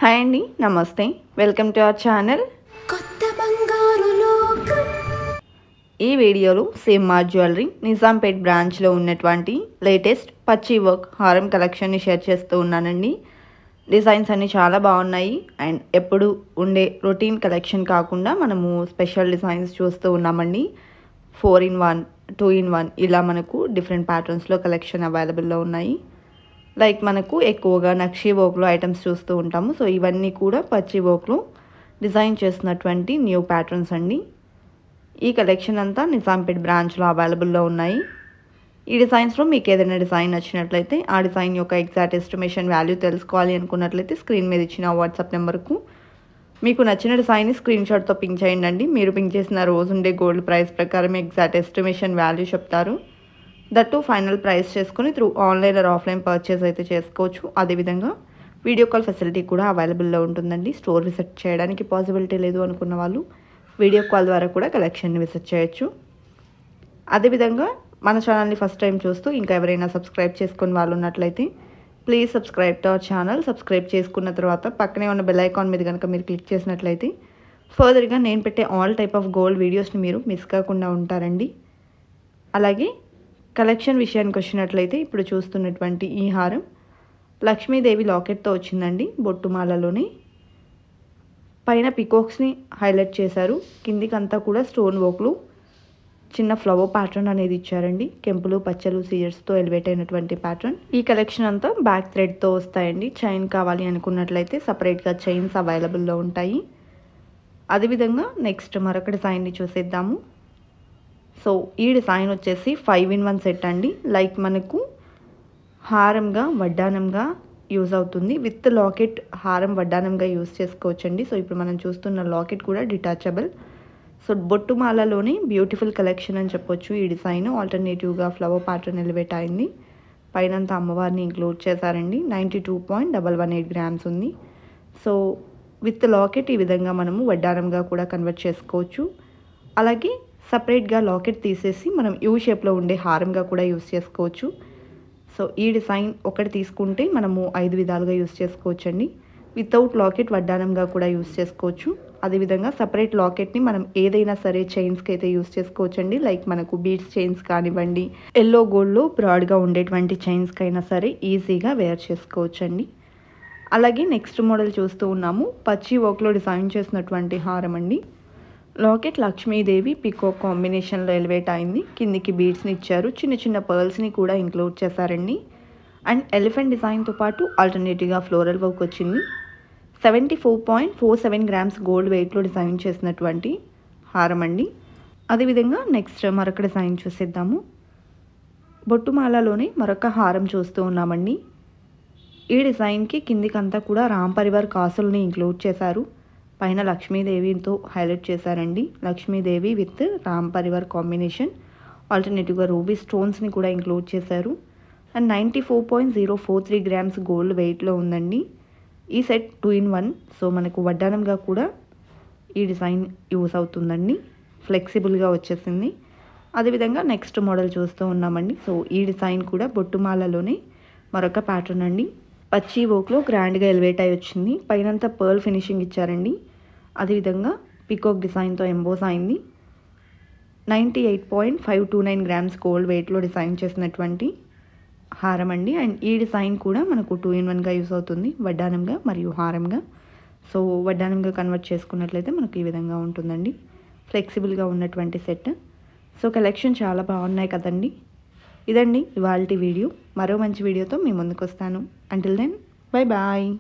Hi అండి, నమస్తే. Welcome to our channel. కొత్త బంగారు లోకం. ఈ వీడియోలో సిఎంఆర్ జ్యువెలరీ నిజాంపేట్ బ్రాంచ్లో ఉన్నటువంటి లేటెస్ట్ పచ్చి వర్క్ హారం కలెక్షన్ని షేర్ చేస్తూ ఉన్నానండి. డిజైన్స్ అన్నీ చాలా బాగున్నాయి అండ్ ఎప్పుడు ఉండే రొటీన్ కలెక్షన్ కాకుండా మనము స్పెషల్ డిజైన్స్ చూస్తూ ఉన్నామండి. 4-in-1, 2-in-1 ఇలా మనకు డిఫరెంట్ ప్యాటర్న్స్లో కలెక్షన్ అవైలబుల్లో ఉన్నాయి. లైక్ మనకు ఎక్కువగా నక్షీ వర్క్లో ఐటమ్స్ చూస్తూ ఉంటాము. సో ఇవన్నీ కూడా పచ్చి వర్క్లో డిజైన్ చేస్తున్నటువంటి న్యూ ప్యాటర్న్స్ అండి. ఈ కలెక్షన్ అంతా నిజాంపేట్ బ్రాంచ్లో అవైలబుల్లో ఉన్నాయి. ఈ డిజైన్స్లో మీకు ఏదైనా డిజైన్ నచ్చినట్లయితే ఆ డిజైన్ యొక్క ఎగ్జాక్ట్ ఎస్టిమేషన్ వాల్యూ తెలుసుకోవాలి అనుకున్నట్లయితే స్క్రీన్ మీద ఇచ్చిన వాట్సాప్ నెంబర్కు మీకు నచ్చిన డిజైన్ని స్క్రీన్ షాట్తో పింక్ చేయండి. మీరు పింక్ చేసిన రోజు ఉండే గోల్డ్ ప్రైస్ ప్రకారం ఎగ్జాక్ట్ ఎస్టిమేషన్ వాల్యూ చెప్తారు. దట్టు ఫైనల్ ప్రైస్ చేసుకుని through online or offline purchase అయితే చేసుకోవచ్చు. అదేవిధంగా వీడియో కాల్ ఫెసిలిటీ కూడా అవైలబుల్లో ఉంటుందండి. స్టోర్ విజిట్ చేయడానికి పాసిబిలిటీ లేదు అనుకున్న వాళ్ళు వీడియో కాల్ ద్వారా కూడా కలెక్షన్ని విజిట్ చేయొచ్చు. అదేవిధంగా మన ఛానల్ని ఫస్ట్ టైం చూస్తూ ఇంకా ఎవరైనా సబ్స్క్రైబ్ చేసుకుని వాళ్ళు ఉన్నట్లయితే please subscribe to our channel. Subscribe చేసుకున్న తర్వాత పక్కనే ఉన్న బెల్ ఐకాన్ మీద కనుక మీరు క్లిక్ చేసినట్లయితే ఫర్దర్గా నేను పెట్టే ఆల్ టైప్ ఆఫ్ గోల్డ్ వీడియోస్ని మీరు మిస్ కాకుండా ఉంటారండి. అలాగే కలెక్షన్ విషయానికి వచ్చినట్లయితే ఇప్పుడు చూస్తున్నటువంటి ఈ హారం లక్ష్మీదేవి లాకెట్తో వచ్చిందండి. బొట్టుమాలలోనే పైన పికాక్స్ని హైలైట్ చేశారు. కిందికంతా కూడా స్టోన్ వర్క్లు చిన్న ఫ్లవర్ ప్యాటర్న్ అనేది ఇచ్చారండి. కెంపులు పచ్చలు సీజర్స్తో ఎలివేట్ అయినటువంటి ప్యాటర్న్. ఈ కలెక్షన్ అంతా బ్యాక్ థ్రెడ్తో వస్తాయండి. చైన్ కావాలి అనుకున్నట్లయితే సపరేట్గా చైన్స్ అవైలబుల్లో ఉంటాయి. అదేవిధంగా నెక్స్ట్ మరొక డిజైన్ని చూసేద్దాము. సో ఈ డిజైన్ వచ్చేసి 5-in-1 సెట్ అండి. లైక్ మనకు హారంగా వడ్డానంగా యూజ్ అవుతుంది. విత్ లాకెట్ హారం వడ్డానంగా యూజ్ చేసుకోవచ్చండి. సో ఇప్పుడు మనం చూస్తున్న లాకెట్ కూడా డిటాచబుల్. సో బొట్టుమాలలోనే బ్యూటిఫుల్ కలెక్షన్ అని చెప్పొచ్చు. ఈ డిజైన్ ఆల్టర్నేటివ్గా ఫ్లవర్ ప్యాటర్న్ ఎలివేట్ అయింది. పైనంతా అమ్మవారిని ఇంక్లూడ్ చేశారండి. 92.118 గ్రామ్స్ ఉంది. సో విత్ లాకెట్ ఈ విధంగా మనము వడ్డానంగా కూడా కన్వర్ట్ చేసుకోవచ్చు. అలాగే సపరేట్గా లాకెట్ తీసేసి మనం యూ షేప్లో ఉండే హారంగా కూడా యూస్ చేసుకోవచ్చు. సో ఈ డిజైన్ ఒకటి తీసుకుంటే మనము 5 విధాలుగా యూస్ చేసుకోవచ్చు అండి. వితౌట్ లాకెట్ వడ్డానంగా కూడా యూస్ చేసుకోవచ్చు. అదేవిధంగా సపరేట్ లాకెట్ని మనం ఏదైనా సరే చైన్స్కి అయితే యూస్ చేసుకోవచ్చండి. లైక్ మనకు బీడ్స్ చైన్స్ కానివ్వండి, ఎల్లో గోల్డ్లో బ్రాడ్గా ఉండేటువంటి చైన్స్కి అయినా సరే ఈజీగా వేర్ చేసుకోవచ్చండి. అలాగే నెక్స్ట్ మోడల్ చూస్తూ ఉన్నాము. పచ్చి వర్క్లో డిజైన్ చేసినటువంటి హారం అండి. లాకెట్ లక్ష్మీదేవి పికాక్ కాంబినేషన్లో ఎలివేట్ అయింది. కిందికి బీడ్స్ని ఇచ్చారు. చిన్న చిన్న పర్ల్స్ని కూడా ఇంక్లూడ్ చేశారండి. అండ్ ఎలిఫెంట్ డిజైన్తో పాటు ఆల్టర్నేటివ్గా ఫ్లోరల్ వర్క్ వచ్చింది. 74.47 గ్రామ్స్ గోల్డ్ వెయిట్లో డిజైన్ చేసినటువంటి హారం అండి. అదేవిధంగా నెక్స్ట్ మరొక డిజైన్ చూసేద్దాము. బొట్టుమాలలోనే మరొక హారం చూస్తూ ఉన్నామండి. ఈ డిజైన్కి కిందికంతా కూడా రామ్ పరివార్ కాసుల్ని ఇంక్లూడ్ చేశారు. పైన లక్ష్మీదేవితో హైలైట్ చేశారండి. Lakshmidevi with Ram Parivar combination. ఆల్టర్నేటివ్గా రూబీ స్టోన్స్ని కూడా ఇంక్లూడ్ చేశారు. అండ్ 94.043 గ్రామ్స్ గోల్డ్ వెయిట్లో ఉందండి. ఈ సెట్ 2-in-1. సో మనకు వడ్డానంగా కూడా ఈ డిజైన్ యూస్ అవుతుందండి. ఫ్లెక్సిబుల్గా వచ్చేసింది. అదేవిధంగా నెక్స్ట్ మోడల్ చూస్తూ ఉన్నామండి. సో ఈ డిజైన్ కూడా బొట్టుమాలలోనే మరొక ప్యాటర్న్ అండి. పచ్చి వర్క్లో గ్రాండ్గా ఎలివేట్ అయి వచ్చింది. పైనంతా పర్ల్ ఫినిషింగ్ ఇచ్చారండి. అదేవిధంగా పికాక్ డిజైన్తో ఎంబోస్ అయింది. 98.529 గ్రామ్స్ గోల్డ్ వెయిట్లో డిజైన్ చేసినటువంటి హారం అండి. అండ్ ఈ డిజైన్ కూడా మనకు 2-in-1గా యూస్ అవుతుంది. వడ్డానంగా మరియు హారంగా. సో వడ్డానంగా కన్వర్ట్ చేసుకున్నట్లయితే మనకు ఈ విధంగా ఉంటుందండి. ఫ్లెక్సిబుల్గా ఉన్నటువంటి సెట్. సో కలెక్షన్ చాలా బాగున్నాయి కదండి. ఇదండి ఇవాల్టి వీడియో. మరో మంచి వీడియోతో మీ ముందుకు వస్తాను. Until then bye bye.